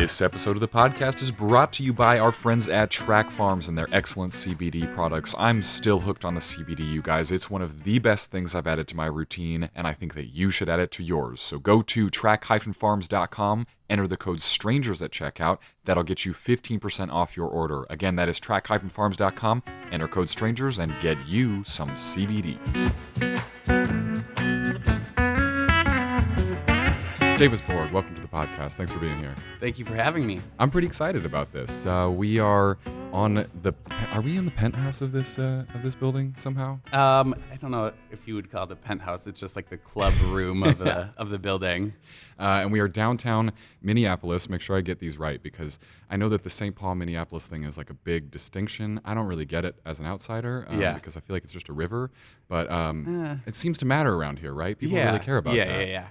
This episode of the podcast is brought to you by our friends at Track Farms and their excellent CBD products. I'm still hooked on the CBD, you guys. It's one of the best things I've added to my routine, and I think that you should add it to yours. So go to track-farms.com, enter the code STRANGERS at checkout. That'll get you 15% off your order. Again, that is track-farms.com, enter code STRANGERS, and get you some CBD. Javis Borgh, welcome to the podcast. Thanks for being here. Thank you for having me. I'm pretty excited about this. We are on the. Are we in the penthouse of this building somehow? I don't know if you would call it a penthouse. It's just like the club room of the building. And we are downtown Minneapolis. Make sure I get these right because I know that the St. Paul Minneapolis thing is like a big distinction. I don't really get it as an outsider because I feel like it's just a river. But it seems to matter around here, right? People really care about that. Yeah.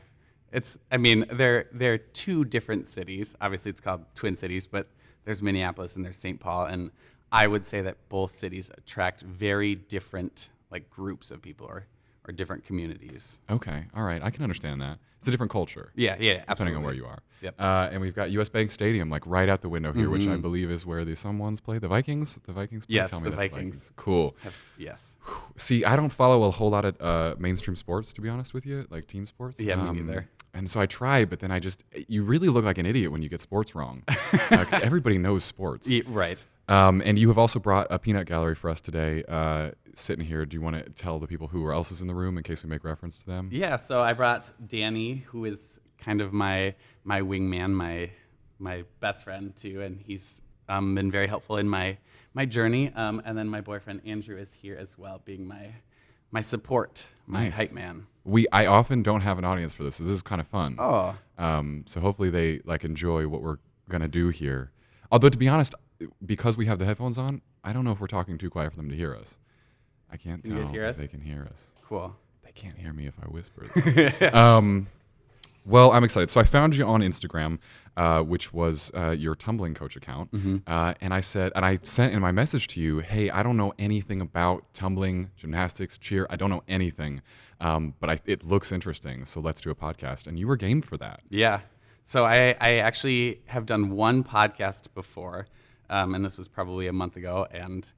They're two different cities. Obviously, it's called Twin Cities, but there's Minneapolis and there's St. Paul. And I would say that both cities attract very different groups of people or different communities. Okay, all right. I can understand that. It's a different culture. Yeah, absolutely. Depending on where you are. Yep. And we've got US Bank Stadium right out the window here, which I believe is where the someone's play. The Vikings? The Vikings play? Yes, Tell me the that's Vikings. Cool. Yes. See, I don't follow a whole lot of mainstream sports, to be honest with you, like team sports. Yeah, me neither. And so I try, but then you really look like an idiot when you get sports wrong. 'Cause everybody knows sports. Yeah, right. And you have also brought a peanut gallery for us today, sitting here. Do you want to tell the people who else is in the room in case we make reference to them? Yeah, so I brought Danny, who is kind of my wingman, my best friend too, and he's been very helpful in my journey. And then my boyfriend Andrew is here as well, being my support, my hype man. I often don't have an audience for this, so this is kind of fun. Oh. So hopefully they enjoy what we're gonna do here. Although to be honest, because we have the headphones on, I don't know if we're talking too quiet for them to hear us. I can't tell if they can hear us. Cool. They can't hear me if I whisper. Well, I'm excited. So I found you on Instagram, which was your Tumbling Coach account, and I sent in my message to you, hey, I don't know anything about tumbling, gymnastics, cheer. I don't know anything, but it looks interesting. So let's do a podcast. And you were game for that. Yeah. So I actually have done one podcast before, and this was probably a month ago, and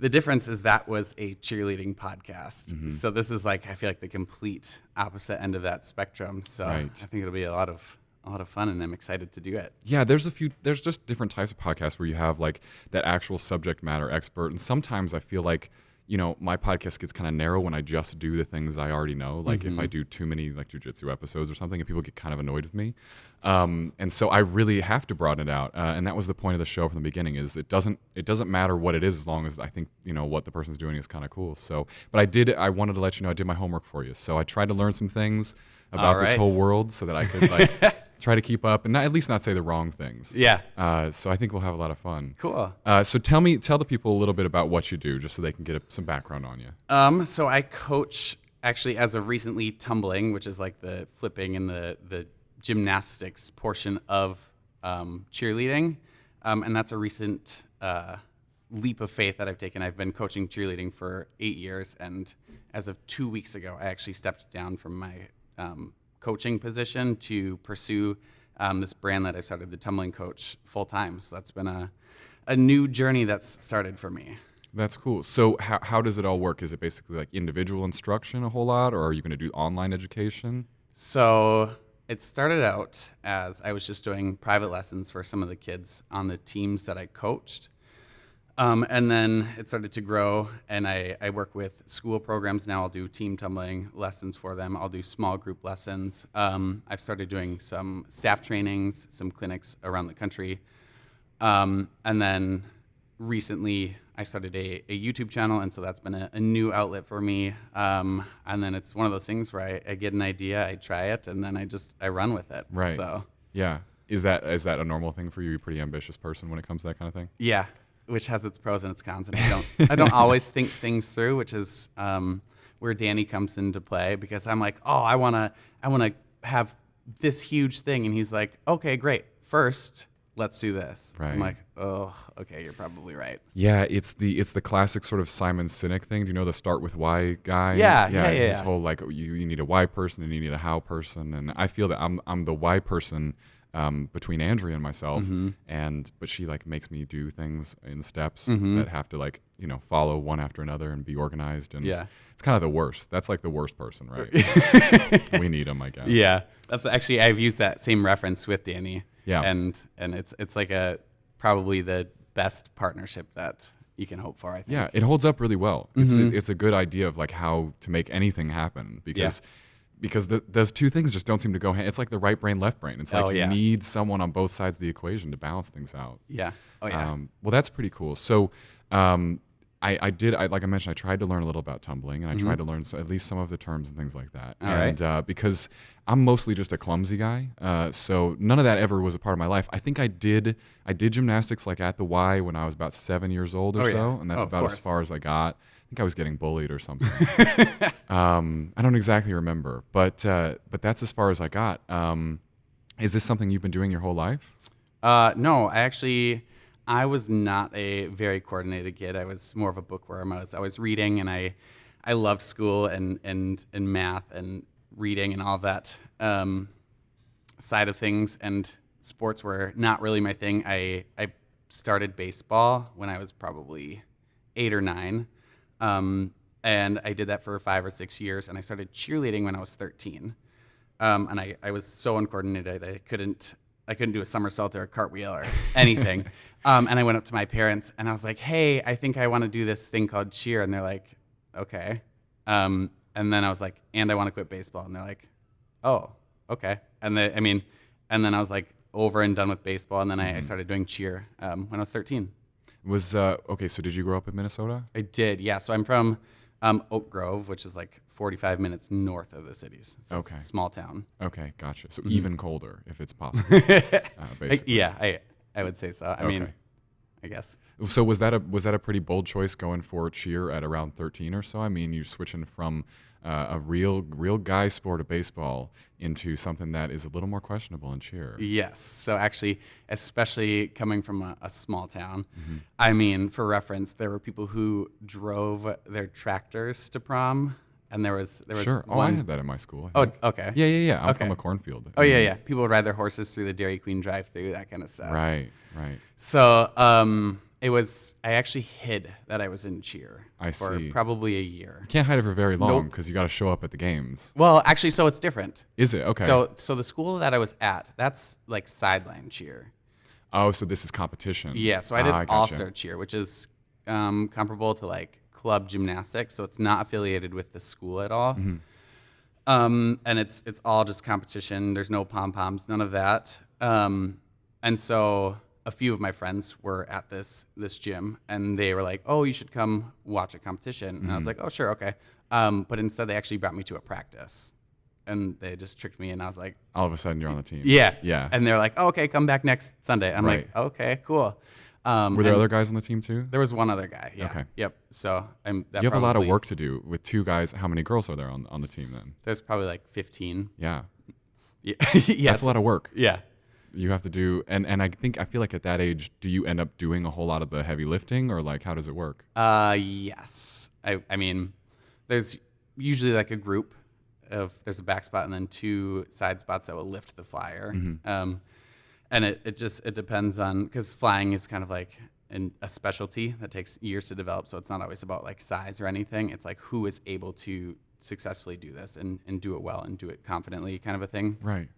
the difference is that was a cheerleading podcast. So this is I feel like the complete opposite end of that spectrum. So right. I think it'll be a lot of fun, and I'm excited to do it. Yeah, there's just different types of podcasts where you have that actual subject matter expert, and sometimes I feel like my podcast gets kind of narrow when I just do the things I already know. If I do too many jujitsu episodes or something, and people get kind of annoyed with me. And so I really have to broaden it out. And that was the point of the show from the beginning is it doesn't matter what it is as long as I think, what the person's doing is kind of cool. So, but I wanted to let you know I did my homework for you. So I tried to learn some things about this whole world so that I could try to keep up and at least not say the wrong things. Yeah. So I think we'll have a lot of fun. Cool. So tell the people a little bit about what you do, just so they can get some background on you. So I coach actually as of recently tumbling, which is the flipping and the gymnastics portion of cheerleading, and that's a recent leap of faith that I've taken. I've been coaching cheerleading for 8 years, and as of 2 weeks ago, I actually stepped down from my coaching position to pursue this brand that I've started, the Tumbling Coach, full time. So that's been a new journey that's started for me. That's cool. So how does it all work? Is it basically individual instruction a whole lot, or are you going to do online education? So it started out as I was just doing private lessons for some of the kids on the teams that I coached. And then it started to grow, and I work with school programs now. I'll do team tumbling lessons for them. I'll do small group lessons. I've started doing some staff trainings, some clinics around the country. And then recently I started a YouTube channel, and so that's been a new outlet for me. And then it's one of those things where I get an idea, I try it, and then I run with it. Right. So yeah. Is that a normal thing for you? You're a pretty ambitious person when it comes to that kind of thing? Yeah. Which has its pros and its cons, and I don't always think things through, which is where Danny comes into play, because I'm like, oh, I wanna have this huge thing, and he's like, okay, great. First, let's do this. Right. I'm like, oh, okay, you're probably right. Yeah, it's the classic sort of Simon Sinek thing. Do you know the start with why guy? Yeah. His whole you need a why person and you need a how person, and I feel that I'm the why person between Andrea and myself, but she like makes me do things in steps that have to like, follow one after another and be organized. And it's kind of the worst. That's like the worst person, right? We need them, I guess. Yeah, that's actually, I've used that same reference with Danny. Yeah. And it's like probably the best partnership that you can hope for, I think. Yeah, it holds up really well. It's a good idea of like how to make anything happen because those two things just don't seem to go hand. It's like the right brain, left brain. It's like you need someone on both sides of the equation to balance things out. Yeah. Oh yeah. Well, that's pretty cool. So I did, like I mentioned, I tried to learn a little about tumbling, and I tried to learn at least some of the terms and things like that. Because I'm mostly just a clumsy guy, so none of that ever was a part of my life. I think I did gymnastics like at the Y when I was about 7 years old or so, and that's about as far as I got. I think I was getting bullied or something. I don't exactly remember, but that's as far as I got. Is this something you've been doing your whole life? No, I was not a very coordinated kid. I was more of a bookworm. I was reading, and I loved school and math and reading and all that side of things. And sports were not really my thing. I started baseball when I was probably 8 or 9, and I did that for 5 or 6 years. And I started cheerleading when I was 13. And I was so uncoordinated. I couldn't do a somersault or a cartwheel or anything. And I went up to my parents and I was like, hey, I think I want to do this thing called cheer. And they're like, okay. And then I was like, and I want to quit baseball. And they're like, oh, okay. And then I was like over and done with baseball. And then I started doing cheer when I was 13. Okay, so did you grow up in Minnesota? I did, yeah. So I'm from Oak Grove, which is like 45 minutes north of the cities. So it's a small town. Okay, gotcha. So even colder, if it's possible. Basically. Yeah, I would say so. I mean, I guess. So was that a pretty bold choice going for cheer at around 13 or so? I mean, you're switching from a real guy sport of baseball into something that is a little more questionable in cheer. Yes. So actually, especially coming from a small town, I mean, for reference, there were people who drove their tractors to prom. And there was sure. one... Oh, I had that in my school. Oh, okay. Yeah. I'm from a cornfield. Oh, yeah. People would ride their horses through the Dairy Queen drive-through, that kind of stuff. Right. So I actually hid that I was in cheer for probably a year. You can't hide it for very long because you got to show up at the games. Well, actually, so it's different. Is it? Okay. So the school that I was at, that's like sideline cheer. Oh, so this is competition. Yeah. So I did all-star cheer, which is comparable to like club gymnastics, so it's not affiliated with the school at all. And it's all just competition. There's no pom-poms, none of that. And so a few of my friends were at this gym, and they were like, oh, you should come watch a competition. And I was like, oh, sure, okay. But instead they actually brought me to a practice, and they just tricked me, and I was like, all of a sudden you're on the team. Yeah. And they're like, oh, okay, come back next Sunday. I'm like, okay, cool. Were there other guys on the team too? There was one other guy. Yeah. Okay. Yep. So you have a lot of work to do with 2 guys. How many girls are there on the team then? There's probably like 15. Yeah. Yes. That's a lot of work. Yeah. You have to do, and I feel like at that age, do you end up doing a whole lot of the heavy lifting, or like how does it work? Yes. I mean, there's usually like a group there's a back spot and then 2 side spots that will lift the flyer. And it depends on, because flying is kind of like a specialty that takes years to develop. So it's not always about like size or anything. It's like who is able to successfully do this and do it well and do it confidently, kind of a thing. Right.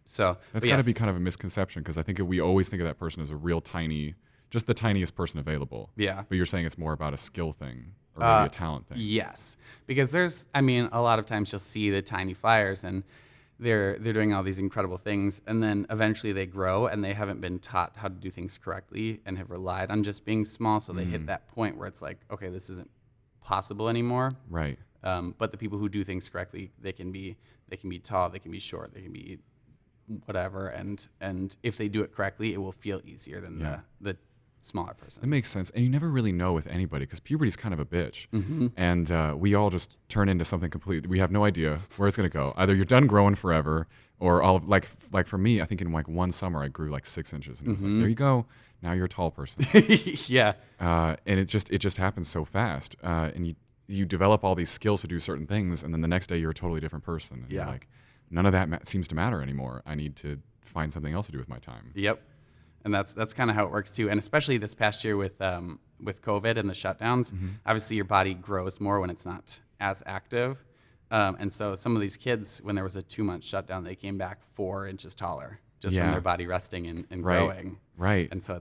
So that's got to be kind of a misconception, because I think we always think of that person as a real tiny, just the tiniest person available. Yeah. But you're saying it's more about a skill thing or maybe a talent thing. Yes. Because a lot of times you'll see the tiny flyers and they're doing all these incredible things, and then eventually they grow and they haven't been taught how to do things correctly and have relied on just being small, so they hit that point where it's like, okay, this isn't possible anymore. Right. But the people who do things correctly, they can be tall, they can be short, they can be whatever, and if they do it correctly, it will feel easier than the smaller person. That makes sense. And you never really know with anybody, because puberty is kind of a bitch. And we all just turn into something completely. We have no idea where it's going to go. Either you're done growing forever, or like for me, I think in like one summer I grew like 6 inches, and it was like, there you go. Now you're a tall person. Yeah. And it just happens so fast. And you develop all these skills to do certain things, and then the next day you're a totally different person. And you're like, none of that seems to matter anymore. I need to find something else to do with my time. Yep. And that's kind of how it works too. And especially this past year with COVID and the shutdowns, obviously your body grows more when it's not as active. And so some of these kids, when there was a 2-month shutdown, they came back 4 inches taller just from their body resting and growing. Right. And so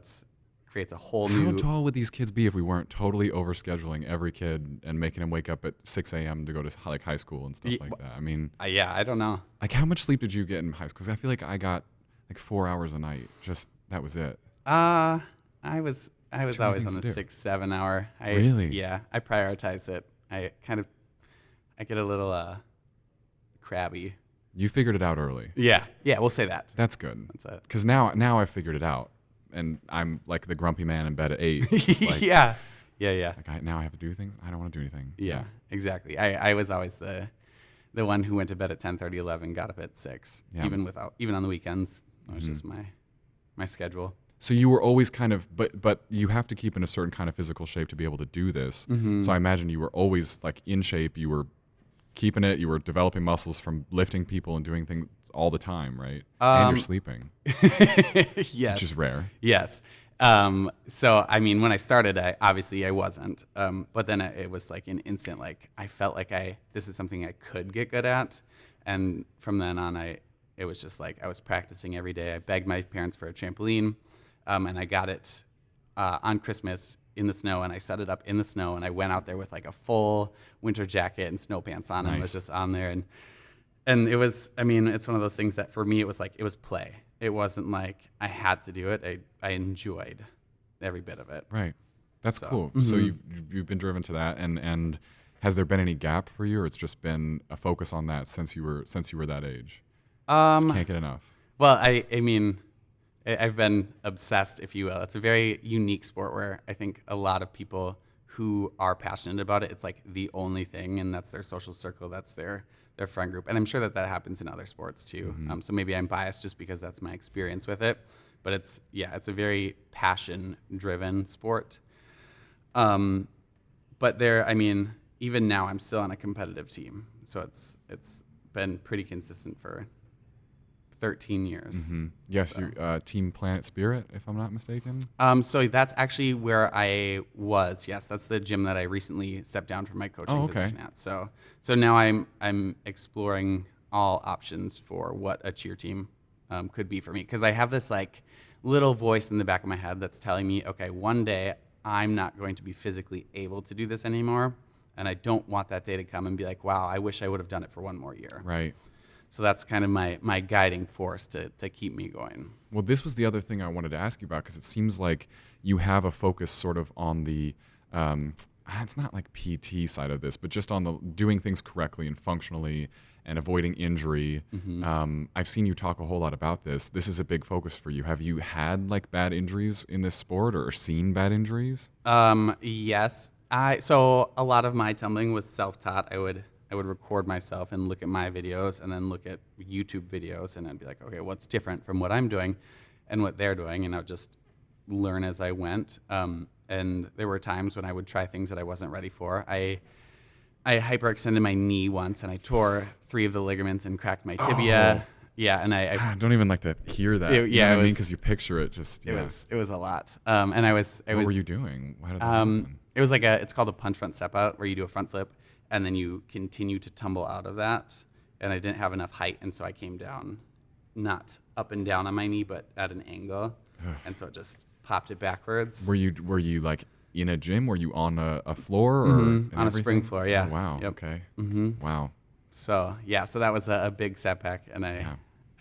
creates a whole new... How tall would these kids be if we weren't totally overscheduling every kid and making them wake up at 6 a.m. to go to like high school and stuff like that? I mean... yeah, I don't know. Like, how much sleep did you get in high school? Because I feel like I got like 4 hours a night. Just, that was it. I was always on the 6-7 hour. Really? Yeah, I prioritize it. I get a little crabby. You figured it out early. Yeah, we'll say that. That's good. That's it. Because now I figured it out, and I'm like the grumpy man in bed at 8. Like, yeah. Like now I have to do things. I don't want to do anything. Yeah, exactly. I was always the one who went to bed at 10:30, 11, got up at 6, even on the weekends. It was just my schedule. So you were always kind of, but you have to keep in a certain kind of physical shape to be able to do this. So I imagine you were always like in shape. You were keeping it. You were developing muscles from lifting people and doing things all the time, right? And you're sleeping. Yes. Which is rare. Yes. So, I mean, when I started, I wasn't. But then it was like an instant, like I felt like this is something I could get good at. And from then on, it was just like I was practicing every day. I begged my parents for a trampoline, and I got it on Christmas in the snow, and I set it up in the snow, and I went out there with like a full winter jacket and snow pants on, and was just on there. And it was, I mean, it's one of those things that for me, it was play. It wasn't like I had to do it. I enjoyed every bit of it. Right. That's cool. So you've been driven to that, and has there been any gap for you, or it's just been a focus on that since you were that age? Can't get enough. Well, I mean, I've been obsessed, if you will. It's a very unique sport where I think a lot of people who are passionate about it, it's like the only thing, and that's their social circle, that's their friend group. And I'm sure that happens in other sports too. So maybe I'm biased just because that's my experience with it. But it's a very passion-driven sport. But even now I'm still on a competitive team. So it's been pretty consistent for 13 years. Yes, so. Team Planet Spirit, if I'm not mistaken. So that's actually where I was. Yes, that's the gym that I recently stepped down from my coaching position at. So now I'm exploring all options for what a cheer team could be for me, because I have this like little voice in the back of my head that's telling me, okay, one day I'm not going to be physically able to do this anymore, and I don't want that day to come and be like, wow, I wish I would have done it for one more year. Right. So that's kind of my guiding force to keep me going. Well, this was the other thing I wanted to ask you about, because it seems like you have a focus sort of on the, it's not like PT side of this, but just on the doing things correctly and functionally and avoiding injury. I've seen you talk a whole lot about this. This is a big focus for you. Have you had like bad injuries in this sport or seen bad injuries? Yes. So a lot of my tumbling was self-taught. I would record myself and look at my videos and then look at YouTube videos, and I'd be like, okay, what's different from what I'm doing and what they're doing? And I would just learn as I went. And there were times when I would try things that I wasn't ready for. I hyperextended my knee once, and I tore 3 of the ligaments and cracked my tibia. Yeah, and I don't even like to hear that. You know what I mean? Because you picture it just. Yeah. It was a lot. And I was. What were you doing? How did that happen? It was like it's called a punch front step out, where you do a front flip and then you continue to tumble out of that. And I didn't have enough height, and so I came down, not up and down on my knee, but at an angle, and so it just popped it backwards. Were you like in a gym? Were you on a floor or on a spring floor? Yeah. Oh, wow. Yep. Okay. Wow. So that was a big setback, and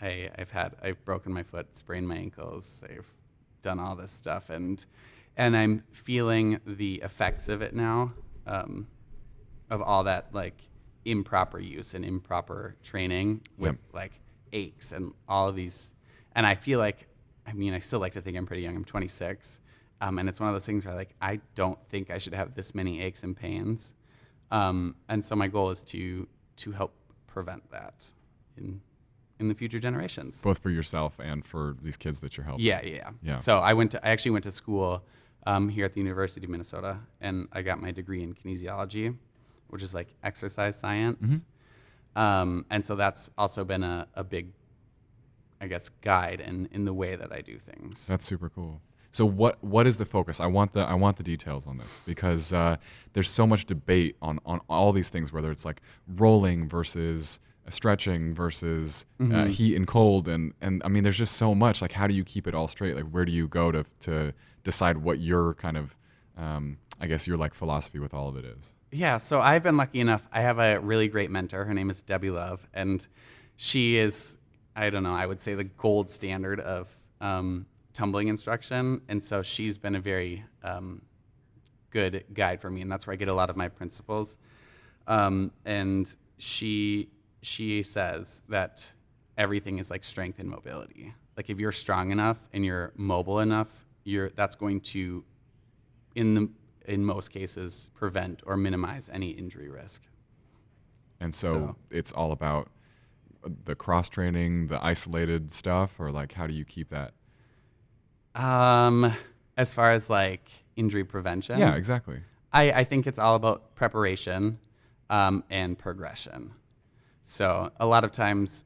I've broken my foot, sprained my ankles, I've done all this stuff, and I'm feeling the effects of it now, of all that like improper use and improper training with like aches and all of these. And I feel like, I still like to think I'm pretty young. I'm 26. And it's one of those things where like, I don't think I should have this many aches and pains. And so my goal is to help prevent that in the future generations. Both for yourself and for these kids that you're helping. Yeah. So I actually went to school here at the University of Minnesota, and I got my degree in kinesiology, which is like exercise science. And so that's also been a big I guess, guide in the way that I do things. That's super cool. So what is the focus? I want the details on this, because there's so much debate on all these things, whether it's like rolling versus stretching versus heat and cold, and I mean, there's just so much. Like, how do you keep it all straight? Like, where do you go to decide what your kind of I guess your like philosophy with all of it is? Yeah, so I've been lucky enough. I have a really great mentor. Her name is Debbie Love, and she is, I don't know, I would say the gold standard of tumbling instruction. And so she's been a very good guide for me, and that's where I get a lot of my principles. And she says that everything is like strength and mobility. Like, if you're strong enough and you're mobile enough, that's going to, in most cases, prevent or minimize any injury risk. And so it's all about the cross training, the isolated stuff, or like, how do you keep that? As far as like injury prevention, Yeah, exactly. I think it's all about preparation and progression. So a lot of times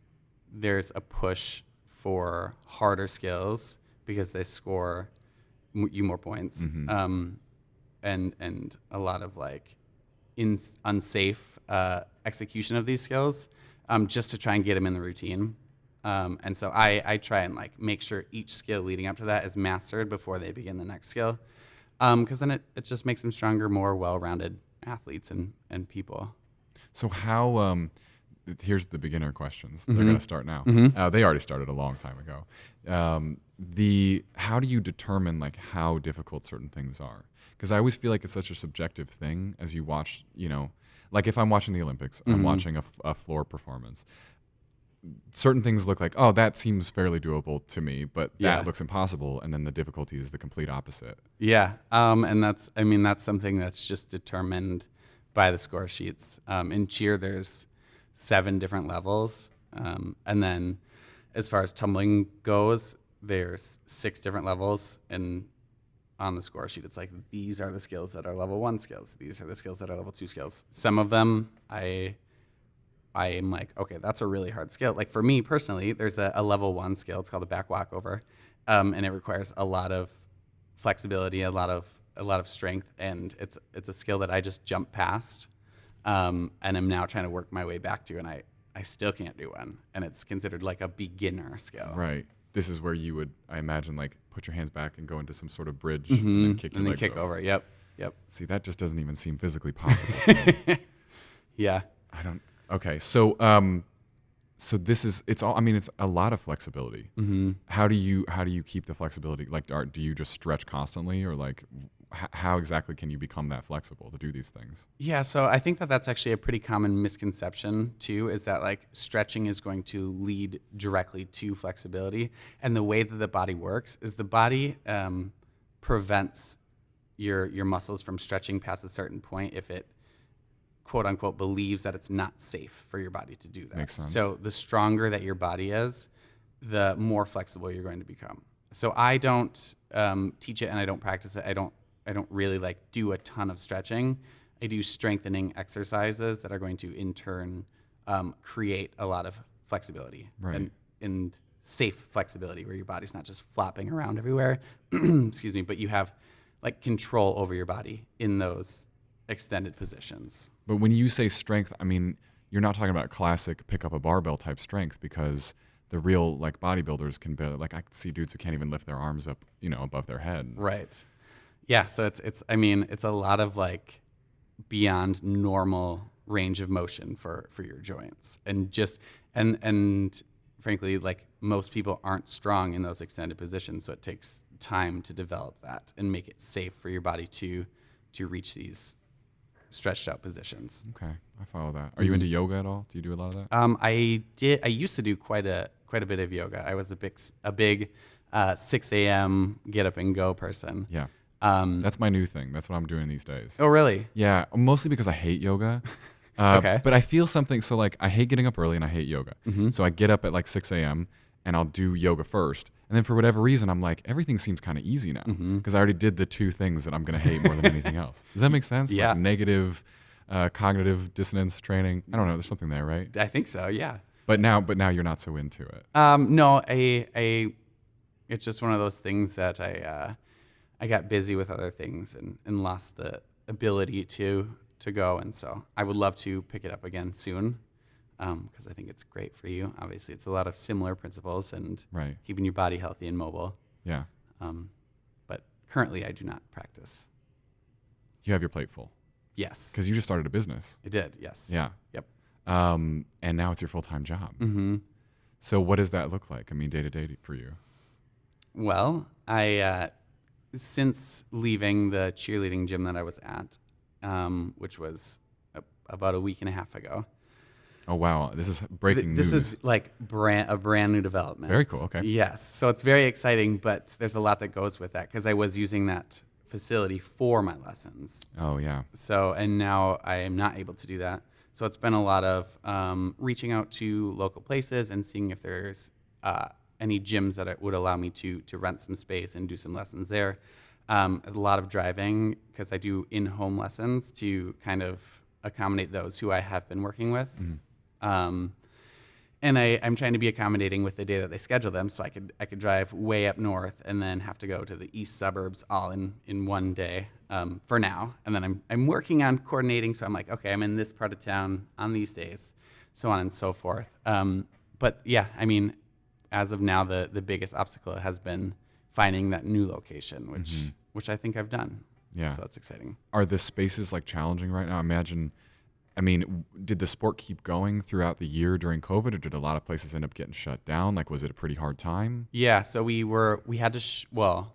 there's a push for harder skills because they score you more points, and a lot of like unsafe execution of these skills, just to try and get them in the routine. And so I try and like make sure each skill leading up to that is mastered before they begin the next skill, because then it just makes them stronger, more well-rounded athletes and people. So how here's the beginner questions. They're going to start now. They already started a long time ago. How do you determine like how difficult certain things are? Because I always feel like it's such a subjective thing as you watch, like if I'm watching the Olympics, I'm watching a floor performance. Certain things look like, oh, that seems fairly doable to me, but that looks impossible. And then the difficulty is the complete opposite. Yeah. And that's something that's just determined by the score sheets. In cheer, there's 7 different levels. And then as far as tumbling goes, there's 6 different levels. And on the score sheet, it's like, these are the skills that are level 1 skills. These are the skills that are level 2 skills. Some of them I am like, okay, that's a really hard skill. Like for me personally, there's a level 1 skill. It's called the Back Walkover. And it requires a lot of flexibility, a lot of strength. And it's a skill that I just jump past. And I'm now trying to work my way back to, and I still can't do one. And it's considered like a beginner skill. Right. This is where you would, I imagine, like put your hands back and go into some sort of bridge and then kick your legs over. Yep. See, that just doesn't even seem physically possible to me. Yeah. Okay. So, so this is, it's all, I mean, it's a lot of flexibility. How do you keep the flexibility? Like, do you just stretch constantly, or like, how exactly can you become that flexible to do these things? Yeah, so I think that's actually a pretty common misconception too, is that like stretching is going to lead directly to flexibility. And the way that the body works is the body prevents your muscles from stretching past a certain point if it, quote unquote, believes that it's not safe for your body to do that. Makes sense. So the stronger that your body is, the more flexible you're going to become. So I don't teach it and I don't practice it. I don't really like do a ton of stretching. I do strengthening exercises that are going to in turn create a lot of flexibility, right, and safe flexibility where your body's not just flopping around everywhere. Excuse me, but you have like control over your body in those extended positions. But when you say strength, I mean, you're not talking about classic pick up a barbell type strength, because the real like bodybuilders can be like, I can see dudes who can't even lift their arms up, above their head. Right. Yeah, so it's a lot of like beyond normal range of motion for your joints, and just and frankly, like most people aren't strong in those extended positions, so it takes time to develop that and make it safe for your body to reach these stretched out positions. Okay, I follow that. Are you into yoga at all? Do you do a lot of that? I used to do quite a bit of yoga. I was a big 6 a.m. get up and go person. Yeah. That's my new thing. That's what I'm doing these days. Oh, really? Yeah, mostly because I hate yoga. Okay. But I feel something. So like, I hate getting up early and I hate yoga. So I get up at like 6 a.m. and I'll do yoga first. And then for whatever reason, I'm like, everything seems kind of easy now, because I already did the 2 things that I'm going to hate more than anything else. Does that make sense? Yeah. Like negative cognitive dissonance training. I don't know. There's something there, right? I think so, yeah. But now you're not so into it. No, it's just one of those things that I got busy with other things and lost the ability to go. And so I would love to pick it up again soon because I think it's great for you. Obviously, it's a lot of similar principles and Right. keeping your body healthy and mobile. Yeah. But currently, I do not practice. You have your plate full Yes. because you just started a business. I did, yes. Yeah. Yep. And now it's your full-time job. Mm-hmm. So what does that look like? I mean, day to day for you. Well, I since leaving the cheerleading gym that I was at, which was about a week and a half ago. Oh wow, this is breaking This news. is like a brand new development. Very cool. Okay. Yes, so it's very exciting, but there's a lot that goes with that because I was using that facility for my lessons. Oh yeah. So, and now I am not able to do that. So it's been a lot of reaching out to local places and seeing if there's any gyms that would allow me to rent some space and do some lessons there. A lot of driving because I do in-home lessons to kind of accommodate those who I have been working with. Mm-hmm. And I'm trying to be accommodating with the day that they schedule them, so I could drive way up north and then have to go to the east suburbs all in one day for now. And then I'm working on coordinating, so I'm like, okay, I'm in this part of town on these days, so on and so forth. But yeah, I mean, as of now, the biggest obstacle has been finding that new location, which I think I've done. Yeah. So that's exciting. Are the spaces like challenging right now? I mean, did the sport keep going throughout the year during COVID, or did a lot of places end up getting shut down? Like, was it a pretty hard time? Yeah, so we had to,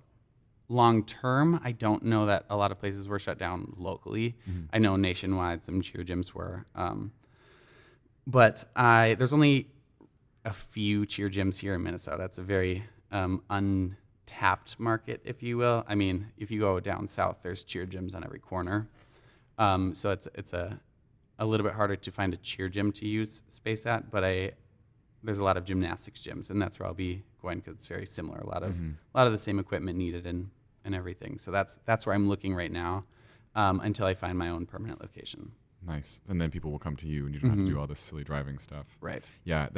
long term, I don't know that a lot of places were shut down locally. Mm-hmm. I know nationwide some cheer gyms were. But there's only a few cheer gyms here in Minnesota. It's a very untapped market, if you will. I mean, if you go down south, there's cheer gyms on every corner. So it's a little bit harder to find a cheer gym to use space at, but there's a lot of gymnastics gyms, and that's where I'll be going because it's very similar. A lot of the same equipment needed and everything. So that's where I'm looking right now until I find my own permanent location. Nice. And then people will come to you, and you don't have to do all this silly driving stuff. Right. Yeah,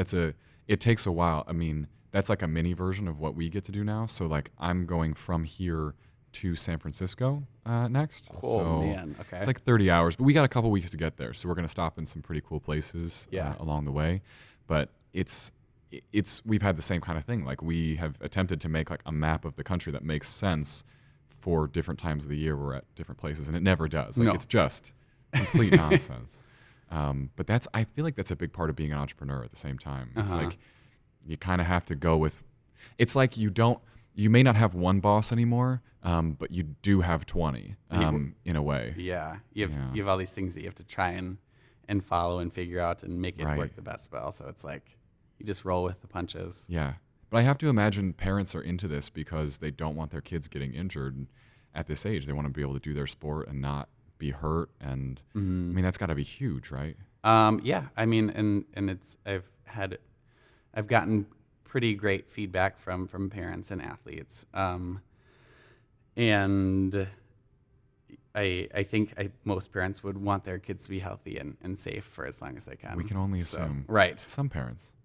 it takes a while. I mean, that's like a mini version of what we get to do now. So like I'm going from here to San Francisco next. Oh, so man. Okay. It's like 30 hours, but we got a couple weeks to get there. So we're going to stop in some pretty cool places along the way. But we've had the same kind of thing. Like we have attempted to make like a map of the country that makes sense for different times of the year we're at different places, and it never does. Like it's just complete nonsense. But I feel like that's a big part of being an entrepreneur at the same time. It's like you kind of have to go with, it's like you may not have one boss anymore, but you do have 20 in a way. Yeah. You have all these things that you have to try and follow and figure out and make it work the best well. So it's like you just roll with the punches. Yeah. But I have to imagine parents are into this because they don't want their kids getting injured at this age. They want to be able to do their sport and not be hurt. And I mean, that's got to be huge, right? Yeah. I mean, and I've gotten pretty great feedback from parents and athletes. And I think most parents would want their kids to be healthy and safe for as long as they can. We can only assume. Right. Some parents.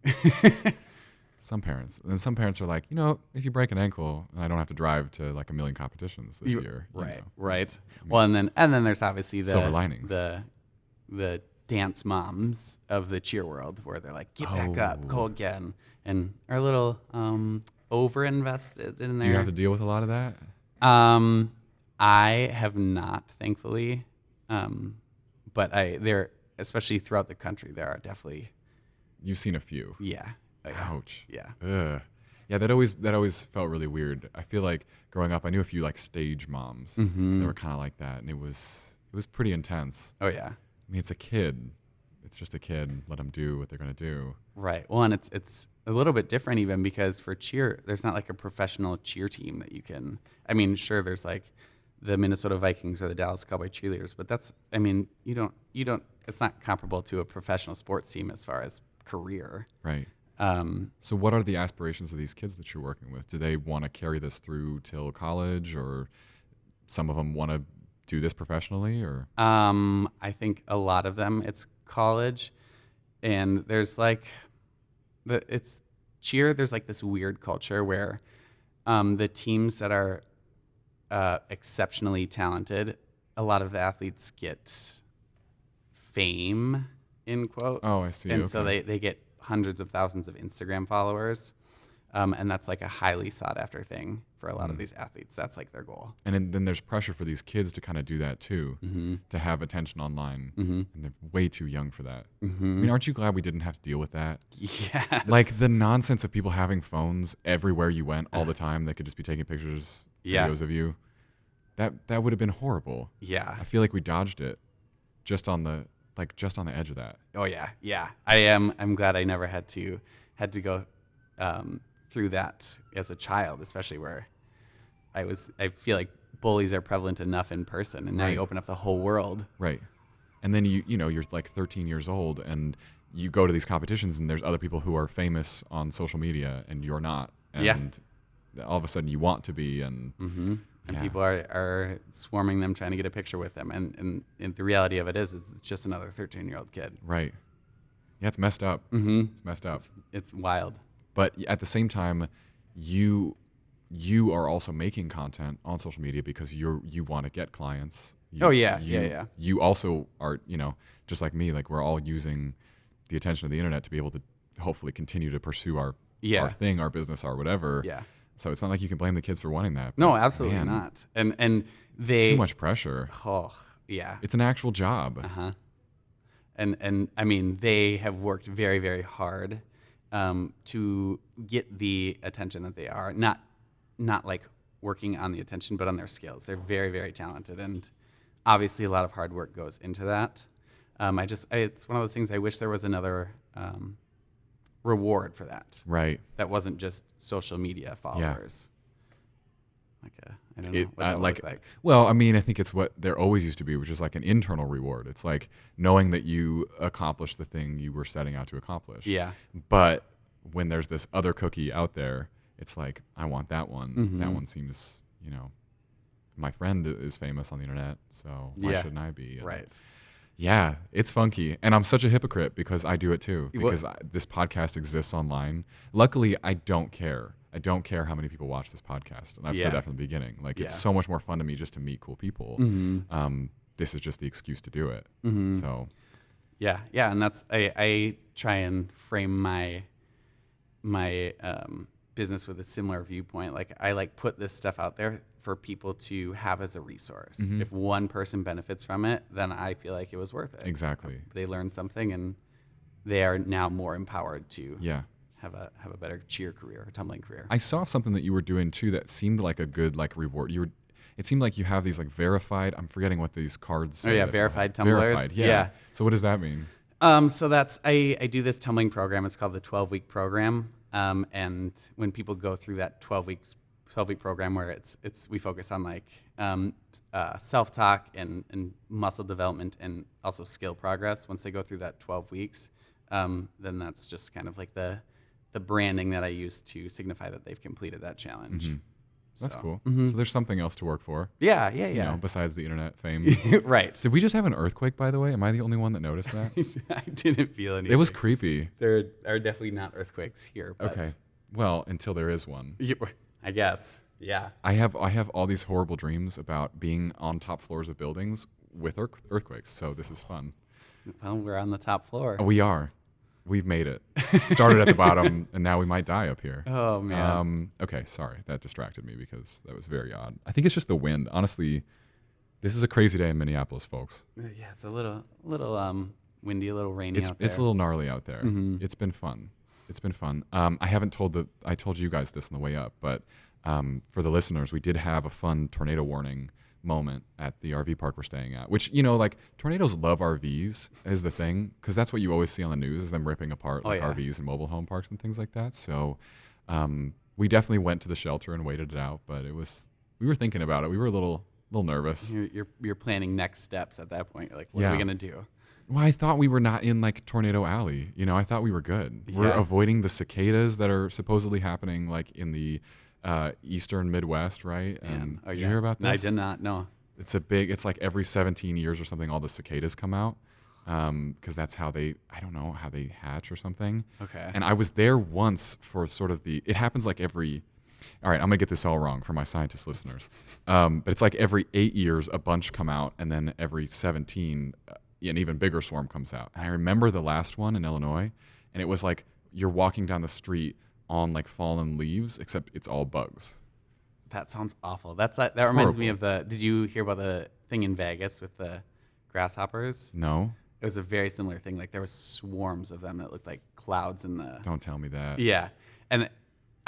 Some parents. And some parents are like, if you break an ankle, I don't have to drive to like a million competitions this year. Right. I Right. mean, Well, and then there's obviously silver linings. the dance moms of the cheer world where they're like, get back up, go again, and are a little over invested in there. Do you have to deal with a lot of that? I have not, thankfully, but there, especially throughout the country, there are definitely. You've seen a few. Yeah. Ouch. Yeah. Ugh. Yeah, that always felt really weird. I feel like growing up, I knew a few like stage moms that were kind of like that, and it was pretty intense. Oh yeah. I mean, it's a kid. It's just a kid. Let them do what they're gonna do. Right. Well, and it's a little bit different even because for cheer, there's not like a professional cheer team that you can. I mean, sure, there's like the Minnesota Vikings or the Dallas Cowboy cheerleaders, but you don't. It's not comparable to a professional sports team as far as career. Right. So what are the aspirations of these kids that you're working with? Do they want to carry this through till college, or some of them want to do this professionally, or? I think a lot of them, it's college, and there's like It's cheer. There's like this weird culture where the teams that are exceptionally talented, a lot of the athletes get fame in quotes. Oh, I see. And Okay. so they get hundreds of thousands of Instagram followers. And that's like a highly sought after thing for a lot of these athletes. That's like their goal. And then there's pressure for these kids to kind of do that too, to have attention online. And they're way too young for that. I mean, aren't you glad we didn't have to deal with that? Yes. Like the nonsense of people having phones everywhere you went all the time that could just be taking pictures, videos of you. That would have been horrible. Yeah. I feel like we dodged it just on the edge of that. Oh yeah. Yeah. I'm glad I never had to go through that as a child, especially where I feel like bullies are prevalent enough in person, and now you open up the whole world. Right. And then you're like 13 years old and you go to these competitions and there's other people who are famous on social media and you're not. And all of a sudden you want to be, and people are swarming them, trying to get a picture with them. And the reality of it is it's just another 13-year-old kid. Right. Yeah, it's messed up. It's messed up. It's wild. But at the same time, you are also making content on social media because you want to get clients. You also are, just like me, like we're all using the attention of the internet to be able to hopefully continue to pursue our thing, our business, our whatever. Yeah. So it's not like you can blame the kids for wanting that. No, absolutely not. And they too much pressure. Oh, yeah. It's an actual job. Uh-huh. And I mean, they have worked very, very hard to get the attention that they are. Not like working on the attention, but on their skills. They're very, very talented, and obviously a lot of hard work goes into that. It's one of those things. I wish there was another reward for that. Right. That wasn't just social media followers. I don't know what that like, looked like. Well, I mean, I think it's what there always used to be, which is like an internal reward. It's like knowing that you accomplished the thing you were setting out to accomplish. Yeah. But when there's this other cookie out there, it's like, I want that one. That one seems, my friend is famous on the internet, so why shouldn't I be? And right. Yeah, it's funky. And I'm such a hypocrite because I do it too. Because this podcast exists online. Luckily, I don't care. I don't care how many people watch this podcast. And I've said that from the beginning. Like, it's so much more fun to me just to meet cool people. This is just the excuse to do it. So. Yeah. And that's, I try and frame my business with a similar viewpoint. Like, I put this stuff out there for people to have as a resource. If one person benefits from it, then I feel like it was worth it. Exactly. They learned something, and they are now more empowered to have a better cheer career or tumbling career. I saw something that you were doing too that seemed like a good reward. It seemed like you have these verified. I'm forgetting what these cards say. Oh yeah, verified tumblers. Verified. Yeah. So what does that mean? So that's I do this tumbling program. It's called the 12-week program. And when people go through that 12-week program, where we focus on self-talk and muscle development and also skill progress. Once they go through that 12 weeks, then that's just kind of like the branding that I use to signify that they've completed that challenge. That's cool. So there's something else to work for. Yeah. Besides the internet fame. Right. Did we just have an earthquake, by the way? Am I the only one that noticed that? I didn't feel anything. It was creepy. There are definitely not earthquakes here. But okay. Well, until there is one. I guess. Yeah. I have all these horrible dreams about being on top floors of buildings with earthquakes. So this is fun. Well, we're on the top floor. We are. We've made it. Started at the bottom, and now we might die up here. Oh, man. Okay, sorry. That distracted me because that was very odd. I think it's just the wind. Honestly, this is a crazy day in Minneapolis, folks. Yeah, it's a little windy, a little rainy out there. It's a little gnarly out there. It's been fun. I told you guys this on the way up, but for the listeners, we did have a fun tornado warning moment at the RV park we're staying at, which, tornadoes love RVs is the thing, because that's what you always see on the news is them ripping apart RVs and mobile home parks and things like that. So we definitely went to the shelter and waited it out, but we were thinking about it. We were a little nervous. You're planning next steps at that point. You're like, what are we going to do? Well, I thought we were not in Tornado Alley. I thought we were good. We're avoiding the cicadas that are supposedly happening in the eastern Midwest, right? And did you hear about this? I did not. No. It's it's like every 17 years or something, all the cicadas come out. because that's how I don't know, how they hatch or something. Okay. And I was there once for sort of it happens like all right, I'm gonna get this all wrong for my scientist listeners. But it's like every 8 years, a bunch come out, and then every 17, an even bigger swarm comes out. And I remember the last one in Illinois, and it was like you're walking down the street on like fallen leaves, except it's all bugs. That sounds awful. That reminds me of did you hear about the thing in Vegas with the grasshoppers? No. It was a very similar thing. Like there was swarms of them that looked like clouds in the. Don't tell me that. Yeah. And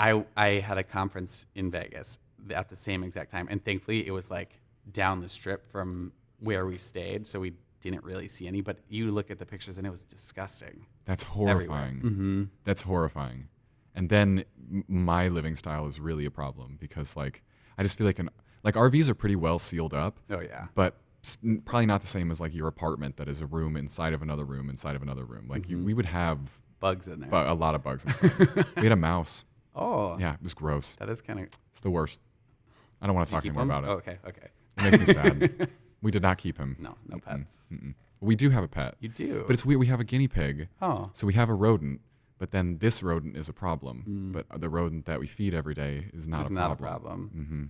I had a conference in Vegas at the same exact time. And thankfully it was like down the strip from where we stayed. So we didn't really see any, but you look at the pictures and it was disgusting. That's horrifying. Mm-hmm. That's horrifying. And then my living style is really a problem because like I just feel like RVs are pretty well sealed up. Oh yeah. But probably not the same as like your apartment that is a room inside of another room inside of another room. Like we would have bugs in there. A lot of bugs inside. We had a mouse. Oh. Yeah, it was gross. That is kind of. It's the worst. I don't want to talk anymore about it. Oh, okay. It makes me sad. We did not keep him. No pets. We do have a pet. You do. But it's weird. We have a guinea pig. Oh. So we have a rodent, but then this rodent is a problem. But the rodent that we feed every day is not a problem. Mm-hmm.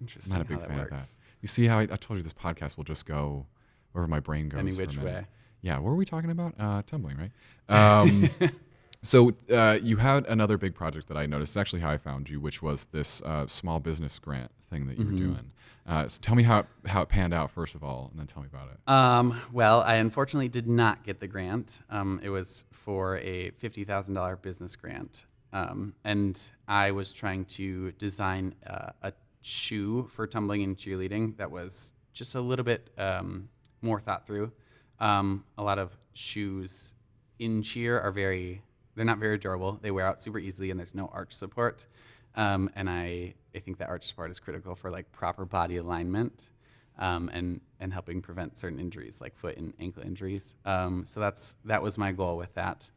Interesting. I'm not a big fan of that. You see how I told you this podcast will just go wherever my brain goes. Any which way. Yeah. What were we talking about? Tumbling, right? So you had another big project that I noticed. It's actually how I found you, which was this small business grant thing that you were doing. So tell me how it panned out, first of all, and then tell me about it. Well, I unfortunately did not get the grant. It was for a $50,000 business grant. And I was trying to design a shoe for tumbling and cheerleading that was just a little bit more thought through. A lot of shoes in cheer they're not very durable. They wear out super easily, and there's no arch support. And I think that arch support is critical for like proper body alignment and helping prevent certain injuries like foot and ankle injuries. So that was my goal with that.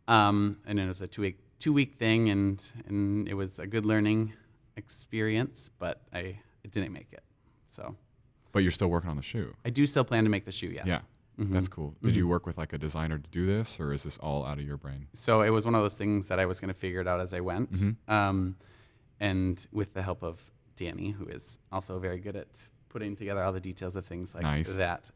And it was a two-week thing, and it was a good learning experience, but it didn't make it. So. But you're still working on the shoe. I do still plan to make the shoe, yes. Yeah. Mm-hmm. That's cool. Did you work with like a designer to do this, or is this all out of your brain? So it was one of those things that I was going to figure it out as I went. And with the help of Danny, who is also very good at putting together all the details of things like that.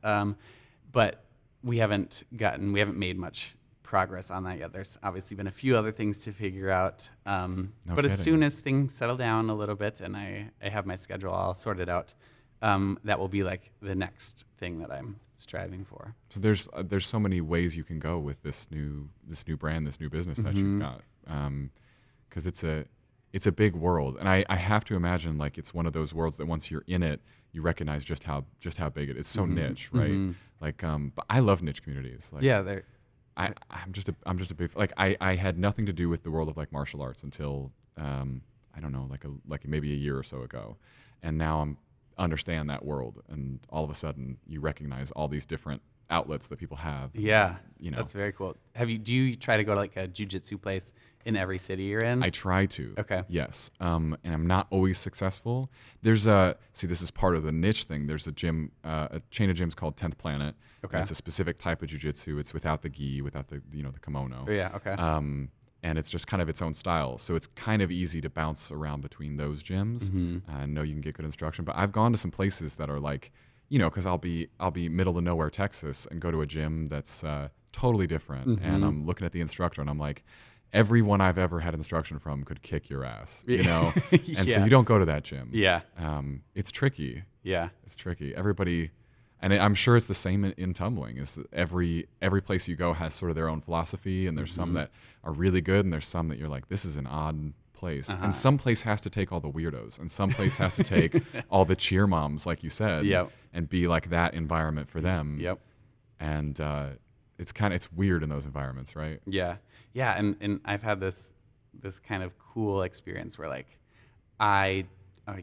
But we haven't made much progress on that yet. There's obviously been a few other things to figure out. But as soon as things settle down a little bit and I have my schedule all sorted out, that will be like the next thing that I'm striving for. So there's so many ways you can go with this new brand, this new business that you've got, because it's a big world, and I have to imagine like it's one of those worlds that once you're in it, you recognize just how big it is. So niche, right? Like, but I love niche communities. Like, yeah, I'm just a big like I had nothing to do with the world of like martial arts until I don't know, like maybe a year or so ago, and now I'm understand that world, and all of a sudden you recognize all these different outlets that people have. Yeah, that's very cool. Do you try to go to like a jiu-jitsu place in every city you're in? I try to. Okay. Yes. And I'm not always successful. There's this is part of the niche thing. There's a gym, a chain of gyms called 10th Planet. Okay. It's a specific type of jiu-jitsu. It's without the gi, without the the kimono. Oh, yeah. Okay. And it's just kind of its own style. So it's kind of easy to bounce around between those gyms. I know you can get good instruction, but I've gone to some places that are like, because I'll be middle of nowhere, Texas, and go to a gym that's totally different. And I'm looking at the instructor and I'm like, everyone I've ever had instruction from could kick your ass, And so you don't go to that gym. Yeah. It's tricky. Yeah. It's tricky. Everybody, and I'm sure it's the same in tumbling, is that every place you go has sort of their own philosophy, and there's some that are really good, and there's some that you're like, this is an odd place. And some place has to take all the weirdos, and some place has to take all the cheer moms, like you said, and be like that environment for them. Yep. And it's weird in those environments, right? Yeah. Yeah, and I've had this kind of cool experience where like I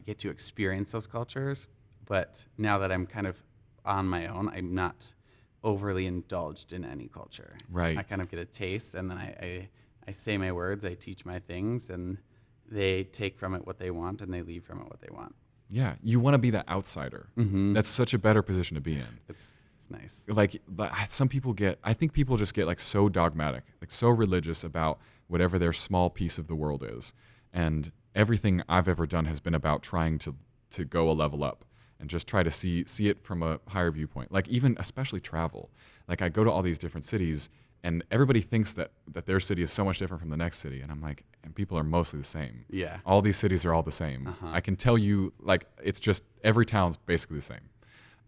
get to experience those cultures, but now that I'm kind of on my own, I'm not overly indulged in any culture. Right. I kind of get a taste, and then I say my words, I teach my things, and they take from it what they want, and they leave from it what they want. Yeah, you want to be the outsider. That's such a better position to be in. It's That's nice. Like some people I think people just get like so dogmatic, like so religious about whatever their small piece of the world is. And everything I've ever done has been about trying to go a level up and just try to see it from a higher viewpoint. Like even especially travel. Like I go to all these different cities and everybody thinks that their city is so much different from the next city. And I'm like, and people are mostly the same. Yeah. All these cities are all the same. I can tell you, like, it's just every town's basically the same.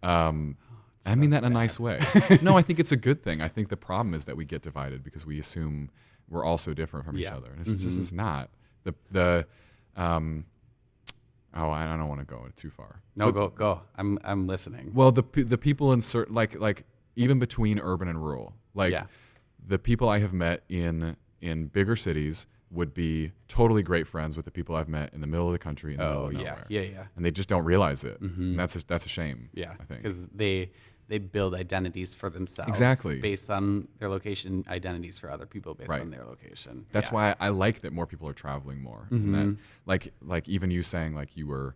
I mean that in a nice way. No, I think it's a good thing. I think the problem is that we get divided because we assume we're all so different from each other. And it's just it's not. I don't want to go too far. No, go. I'm listening. Well, the people in certain like even between urban and rural, like the people I have met in bigger cities would be totally great friends with the people I've met in the middle of the country in the middle of nowhere. Yeah. And they just don't realize it. And that's a shame. Yeah, I think because they build identities for themselves exactly based on their location, identities for other people based on their location. That's why I like that more people are traveling more. And that, like even you saying like you were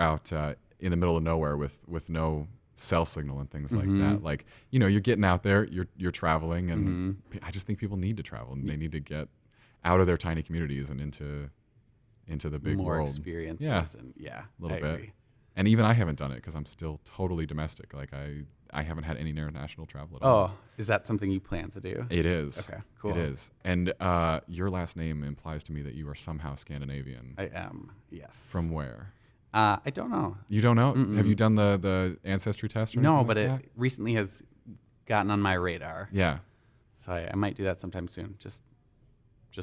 out in the middle of nowhere with no cell signal and things like that. Like, you know, you're getting out there, you're traveling, and I just think people need to travel and they need to get out of their tiny communities and into the big more world. Experiences. Yeah, And a little bit. Agree. And even I haven't done it because I'm still totally domestic. Like I haven't had any international travel at all. Oh, is that something you plan to do? It is. Okay, cool. It is. And your last name implies to me that you are somehow Scandinavian. I am, yes. From where? I don't know. You don't know? Mm-mm. Have you done the ancestry test or anything? No, but like it recently has gotten on my radar. Yeah. So I might do that sometime soon, just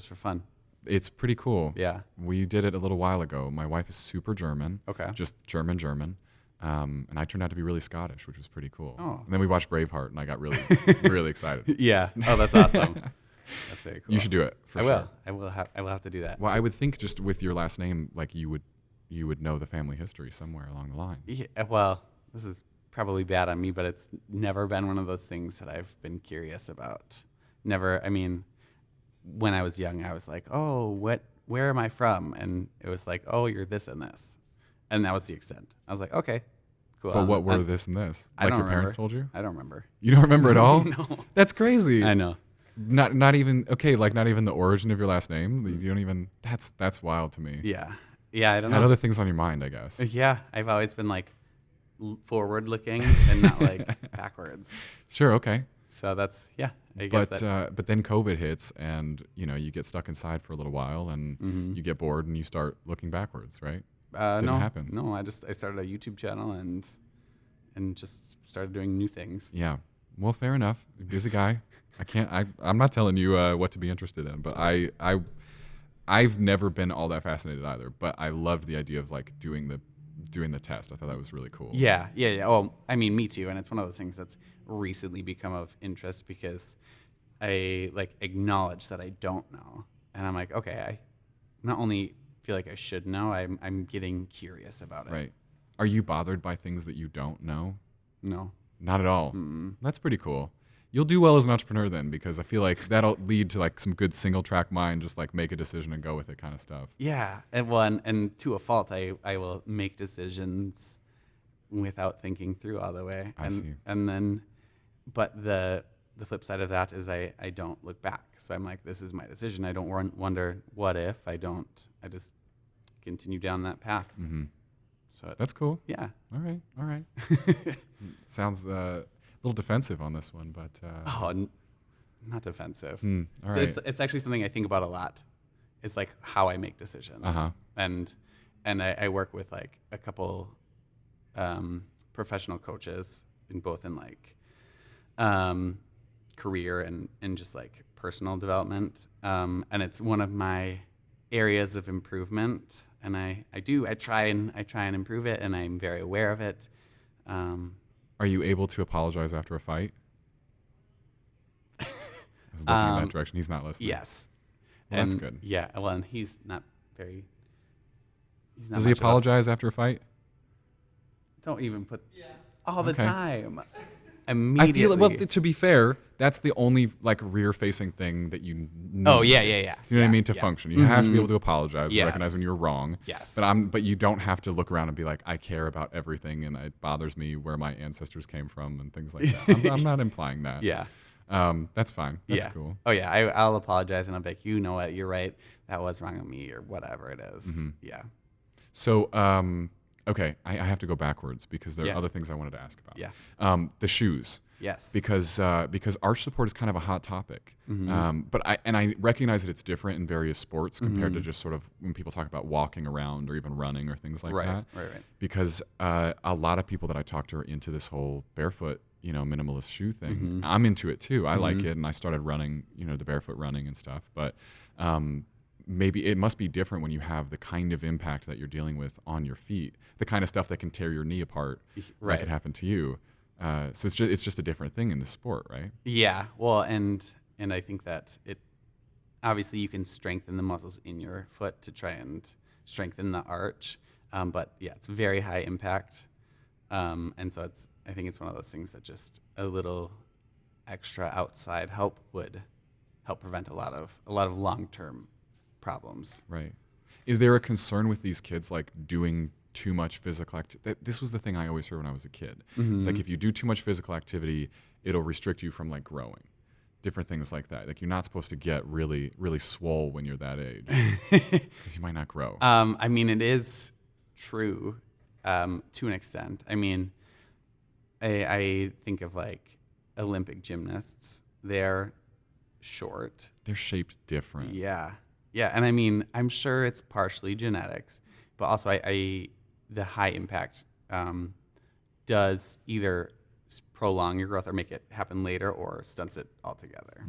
for fun. It's pretty cool. Yeah. We did it a little while ago. My wife is super German. Okay. Just German. And I turned out to be really Scottish, which was pretty cool. Oh. And then we watched Braveheart, and I got really, really excited. Yeah. Oh, that's awesome. That's very cool. You should do it. I will. I will have to do that. Well, I would think just with your last name, like you would know the family history somewhere along the line. Yeah. Well, this is probably bad on me, but it's never been one of those things that I've been curious about. Never. I mean, when I was young, I was like, oh, where am I from? And it was like, oh, you're this and this. And that was the extent. I was like, okay, cool. But what were this and this? I don't your remember. Parents told you? I don't remember. You don't remember at all? No. That's crazy. I know. Not even, okay, like not even the origin of your last name? You don't even, that's wild to me. Yeah. Yeah, I don't know. Had other things on your mind, I guess. Yeah, I've always been like forward looking and not like backwards. Sure, okay. So that's, I guess but then COVID hits and, you know, you get stuck inside for a little while and you get bored and you start looking backwards, right? Didn't happen. No, I started a YouTube channel and just started doing new things. Yeah. Well, fair enough. Busy guy. I'm not telling you what to be interested in, but I've never been all that fascinated either, but I loved the idea of like doing the test. I thought that was really cool. Yeah. Oh, I mean, me too. And it's one of those things that's recently become of interest because I like acknowledge that I don't know. And I'm like, okay, I not only feel like I should know, I'm getting curious about it. Right. Are you bothered by things that you don't know? No. Not at all. Mm-mm. That's pretty cool. You'll do well as an entrepreneur then, because I feel like that'll lead to like some good single track mind, just like make a decision and go with it kind of stuff. Yeah. And to a fault, I will make decisions without thinking through all the way. I see. And then, but the flip side of that is I don't look back. So I'm like, this is my decision. I don't wonder what if I just continue down that path. Mm-hmm. So that's cool. Yeah. All right. Sounds a little defensive on this one, but not defensive. All right. It's actually something I think about a lot. It's like how I make decisions. And I work with like a couple professional coaches in like career and just like personal development. And it's one of my areas of improvement. And I try and improve it, and I'm very aware of it. Are you able to apologize after a fight? I was looking in that direction. He's not listening. Yes. Well, that's good. Yeah. Well, and he's not very. Does he apologize after a fight? Don't even put all the time. immediately. I feel well. To be fair, that's the only like rear-facing thing that you need. Oh yeah. You know what I mean? To function, you have to be able to apologize, and recognize when you're wrong. Yes. But you don't have to look around and be like, I care about everything, and it bothers me where my ancestors came from and things like that. I'm not implying that. Yeah. That's fine. That's cool. Oh yeah. I'll apologize, and I'll be like, you know what? You're right. That was wrong on me, or whatever it is. Yeah. So, okay, I have to go backwards because there are other things I wanted to ask about. Yeah. The shoes. Yes. Because arch support is kind of a hot topic. But I recognize that it's different in various sports compared to just sort of when people talk about walking around or even running or things like that. Right. Because a lot of people that I talk to are into this whole barefoot, minimalist shoe thing. I'm into it too. I like it, and I started running, the barefoot running and stuff. But maybe it must be different when you have the kind of impact that you're dealing with on your feet, the kind of stuff that can tear your knee apart. That could happen to you. So it's just a different thing in the sport, right? Yeah. Well, and I think that it obviously you can strengthen the muscles in your foot to try and strengthen the arch. But yeah, it's very high impact. And so I think it's one of those things that just a little extra outside help would help prevent a lot of long-term problems. Right. Is there a concern with these kids like doing too much physical activity? This was the thing I always heard when I was a kid. It's like if you do too much physical activity, it'll restrict you from like growing. Different things like that. Like you're not supposed to get really, really swole when you're that age because you might not grow. I mean, it is true to an extent. I mean, I think of like Olympic gymnasts. They're short. They're shaped different. Yeah. And I mean, I'm sure it's partially genetics, but also the high impact does either prolong your growth or make it happen later or stunts it altogether.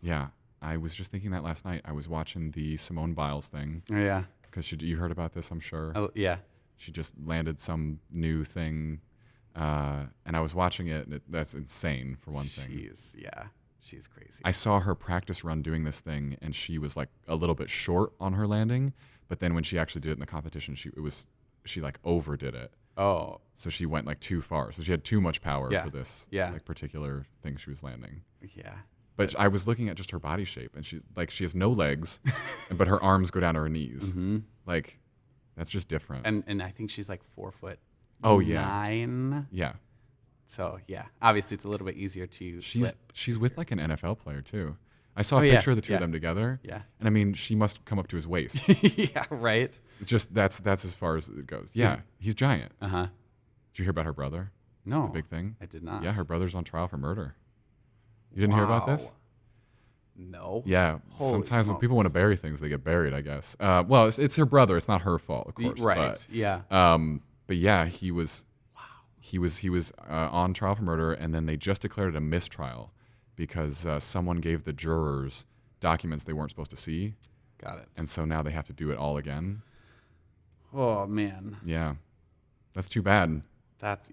Yeah. I was just thinking that last night. I was watching the Simone Biles thing. Oh, yeah. Because you heard about this, I'm sure. Oh, yeah. She just landed some new thing, and I was watching it, and that's insane for one thing. She's crazy. I saw her practice run doing this thing, and she was like a little bit short on her landing, but then when she actually did it in the competition, she like overdid it. Oh. So she went like too far. So she had too much power for this like particular thing she was landing. Yeah. But I was looking at just her body shape, and she's like, she has no legs, but her arms go down to her knees. Like, that's just different. And I think she's like 4'9". Oh yeah. Yeah. So yeah, obviously it's a little bit easier to flip. She's with like an NFL player too. I saw a picture of the two of them together. Yeah. And I mean, she must come up to his waist. Yeah, right. It's just that's as far as it goes. Yeah, he's giant. Uh-huh. Did you hear about her brother? No. The big thing? I did not. Yeah, her brother's on trial for murder. You didn't hear about this? No. Yeah. Holy sometimes when smokes. people want to bury things, they get buried, I guess. Well, it's her brother. It's not her fault, of course. Right. But, yeah. But yeah, he was on trial for murder, and then they just declared it a mistrial because someone gave the jurors documents they weren't supposed to see. Got it. And so now they have to do it all again. Oh man. Yeah. That's too bad. That's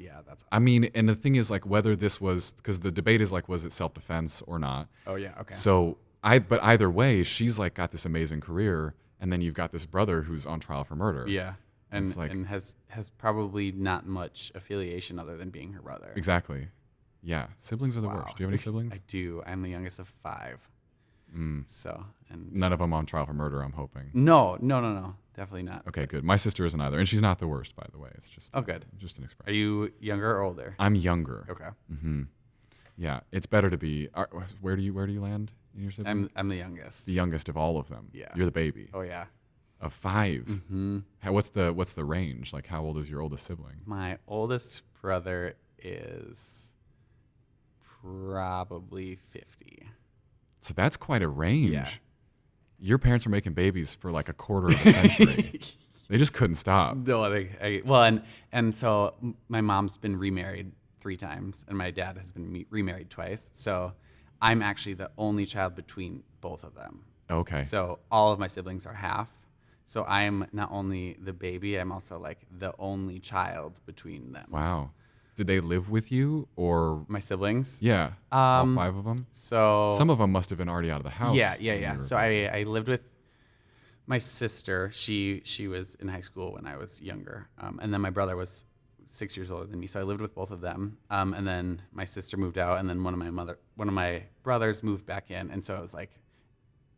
I mean, and the thing is like whether this was, because the debate is like, was it self-defense or not? Oh yeah, okay. So but either way, she's like got this amazing career, and then you've got this brother who's on trial for murder. Yeah. And like, and has probably not much affiliation other than being her brother. Exactly. Yeah. Siblings are the worst. Do you have any siblings? I do. I'm the youngest of 5. So and none of them on trial for murder, I'm hoping. No. Definitely not. Okay, good. My sister isn't either, and she's not the worst, by the way. It's just good. Just an Are expression. you younger or older? I'm younger. Okay. Yeah, it's better to be. Where do you land in your siblings? I'm the youngest. The youngest of all of them. Yeah. You're the baby. Oh yeah. Of 5. What's the range? Like, how old is your oldest sibling? My oldest brother is probably 50. So that's quite a range. Yeah. Your parents were making babies for like a quarter of a century. They just couldn't stop. No, and so my mom's been remarried 3 times, and my dad has been remarried twice. So I'm actually the only child between both of them. Okay. So all of my siblings are half. So I am not only the baby, I'm also like the only child between them. Wow. Did they live with you or? My siblings? Yeah. All 5 of them? So some of them must have been already out of the house. Yeah. So I lived with my sister. She was in high school when I was younger. And then my brother was 6 years older than me, so I lived with both of them. And then my sister moved out, and then one of my brothers moved back in, and so it was like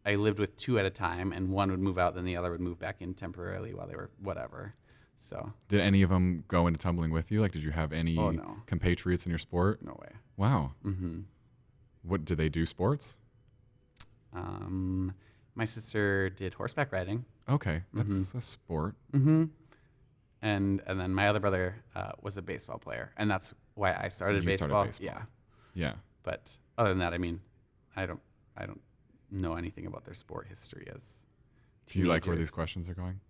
I lived with two at a time, and one would move out, then the other would move back in temporarily while they were whatever. So did any of them go into tumbling with you? Like, did you have any compatriots in your sport? No way. Wow. Mm-hmm. What did they do? Sports? My sister did horseback riding. Okay, that's a sport. Mm-hmm. And then my other brother was a baseball player, and that's why I started baseball. Yeah. Yeah. But other than that, I mean, I don't know anything about their sport history as teenagers. Do you like where these questions are going?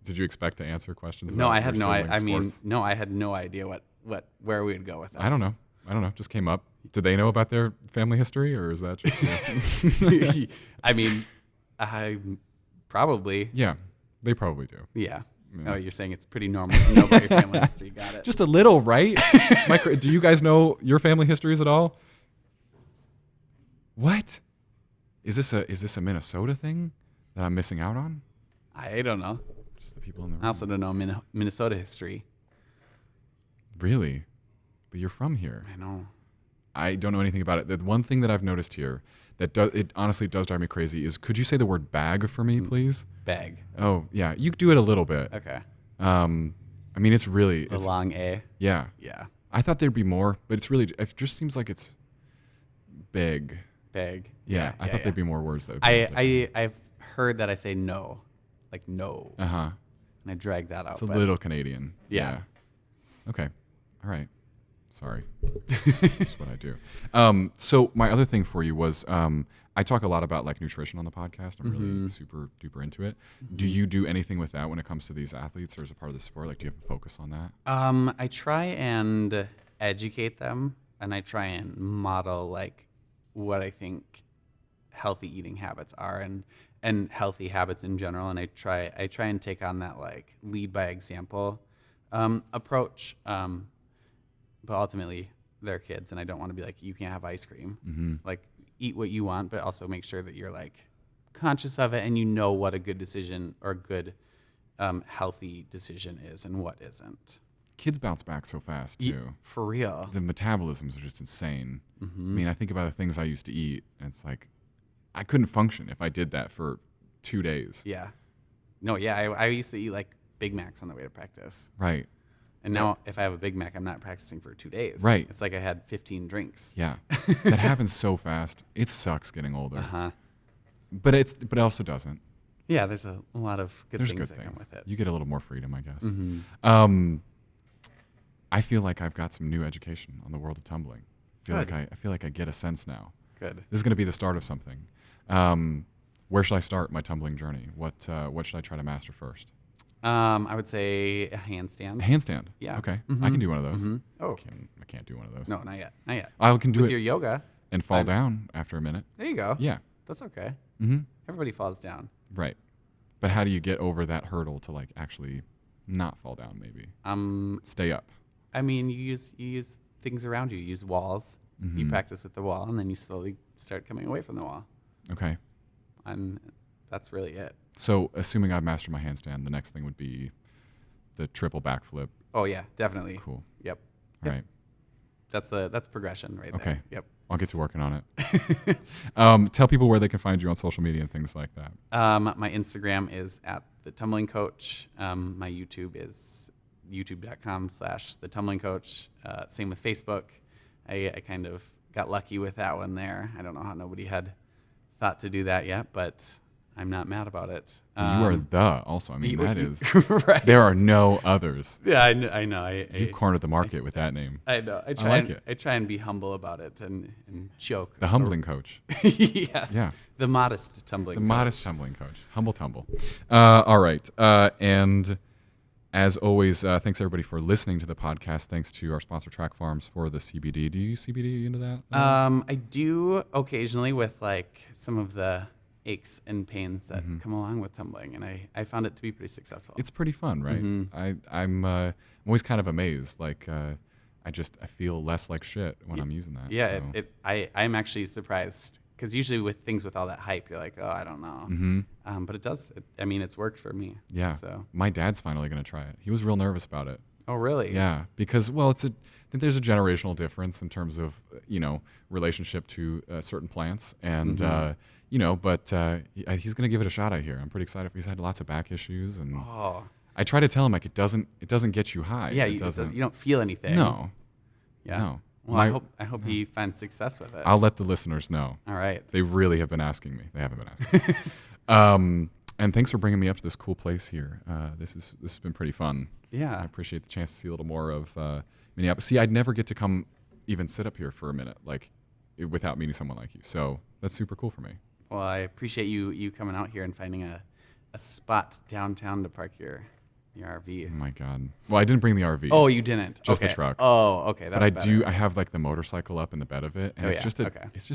Did you expect to answer questions? No, I had no. I had no idea where we would go with this. I don't know. Just came up. Did they know about their family history, or is that just? I mean, I probably. Yeah, they probably do. Yeah. Oh, you're saying it's pretty normal to know about your family history. Got it. Just a little, right? Do you guys know your family histories at all? What? Is this a Minnesota thing that I'm missing out on? I don't know. Just the people in the room. I also don't know Minnesota history. Really? But you're from here. I know. I don't know anything about it. The one thing that I've noticed here that it honestly does drive me crazy is, could you say the word bag for me, please? Bag. Oh, yeah. You do it a little bit. Okay. I mean, it's really... The long A? Yeah. Yeah. I thought there'd be more, but it just seems like it's big. Bag. Yeah. I thought there'd be more words. That I've heard that I say no. Like no. Uh-huh. And I drag that out. It's a little Canadian. Yeah. Okay. All right. Sorry. That's what I do. So my other thing for you was, I talk a lot about like nutrition on the podcast. I'm really super duper into it. Mm-hmm. Do you do anything with that when it comes to these athletes, or as a part of the sport? Like, do you have a focus on that? I try and educate them, and I try and model like what I think healthy eating habits are, and healthy habits in general. And I try and take on that like lead by example approach. But ultimately, they're kids, and I don't want to be like, you can't have ice cream. Mm-hmm. Like, eat what you want, but also make sure that you're like conscious of it, and you know what a good decision or a good healthy decision is and what isn't. Kids bounce back so fast too. For real. The metabolisms are just insane. Mm-hmm. I mean, I think about the things I used to eat, and it's like I couldn't function if I did that for 2 days. Yeah. No, yeah. I used to eat like Big Macs on the way to practice. Right. And now if I have a Big Mac, I'm not practicing for 2 days. Right. It's like I had 15 drinks. Yeah. That happens so fast. It sucks getting older. Uh-huh. But it also doesn't. Yeah, there's a lot of good There's things good that come with it. You get a little more freedom, I guess. Mm-hmm. I feel like I've got some new education on the world of tumbling. I feel like I get a sense now. Good. This is going to be the start of something. Where should I start my tumbling journey? What should I try to master first? I would say a handstand. A handstand? Yeah. Okay. Mm-hmm. I can do one of those. Mm-hmm. Oh. I can't do one of those. No, not yet. Not yet. I can do with it. Your yoga. And fall down after a minute. There you go. Yeah. That's okay. Mm-hmm. Everybody falls down. Right. But how do you get over that hurdle to like actually not fall down maybe? Stay up. I mean, you use things around you. You use walls. Mm-hmm. You practice with the wall, and then you slowly start coming away from the wall. Okay. And that's really it. So assuming I've mastered my handstand, the next thing would be the triple backflip. Oh yeah, definitely. Cool. Yep. All right. That's progression right there. Okay. Yep. I'll get to working on it. Tell people where they can find you on social media and things like that. My Instagram is at the Tumbling Coach. My YouTube is youtube.com/the Tumbling Coach. Same with Facebook. I kind of got lucky with that one there. I don't know how nobody had thought to do that yet, but I'm not mad about it. You are the also. I mean, that is right. There are no others. Yeah, I know. You cornered the market with that name. I know. I try and be humble about it and joke. The humbling coach. Yes. Yeah. The modest tumbling. The modest tumbling coach. Humble tumble. All right. And as always, thanks everybody for listening to the podcast. Thanks to our sponsor, Track Farms, for the CBD. Do you use CBD into that? I do occasionally with like some of the aches and pains that come along with tumbling, and I found it to be pretty successful. It's pretty fun, right? Mm-hmm. I'm always kind of amazed. Like I feel less like shit when I'm using that. Yeah, so. I'm actually surprised, because usually with things with all that hype, you're like, oh, I don't know. Mm-hmm. But it does. I mean, it's worked for me. Yeah. So my dad's finally going to try it. He was real nervous about it. Oh, really? Yeah, because I think there's a generational difference in terms of relationship to certain plants, and he's gonna give it a shot. I hear. I'm pretty excited. He's had lots of back issues, and I try to tell him like it doesn't get you high. Yeah, it doesn't. You don't feel anything. No. Yeah. No. Well, I hope he finds success with it. I'll let the listeners know. All right. They really have been asking me. They haven't been asking. And thanks for bringing me up to this cool place here. This has been pretty fun. Yeah. I appreciate the chance to see a little more of Minneapolis. See, I'd never get to come even sit up here for a minute, without meeting someone like you. So that's super cool for me. Well, I appreciate you coming out here and finding a spot downtown to park your RV. Oh my God. Well, I didn't bring the RV. Oh, you didn't? Just okay. the truck. Oh, okay. That's but better. I have the motorcycle up in the bed of it, and it's just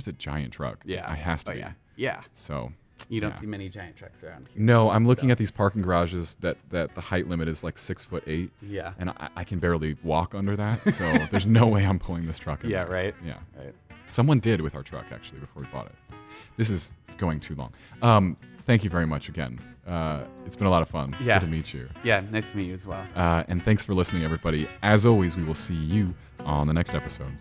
a giant truck. Yeah. It has to be. Yeah. Yeah. So. You don't see many giant trucks around here. No, I'm looking at these parking garages that the height limit is 6'8". Yeah. And I can barely walk under that, so there's no way I'm pulling this truck in Yeah, there. right. Yeah. Right. Someone did with our truck, actually, before we bought it. This is going too long. Thank you very much again. It's been a lot of fun. Yeah. Good to meet you. Yeah, nice to meet you as well. And thanks for listening, everybody. As always, we will see you on the next episode.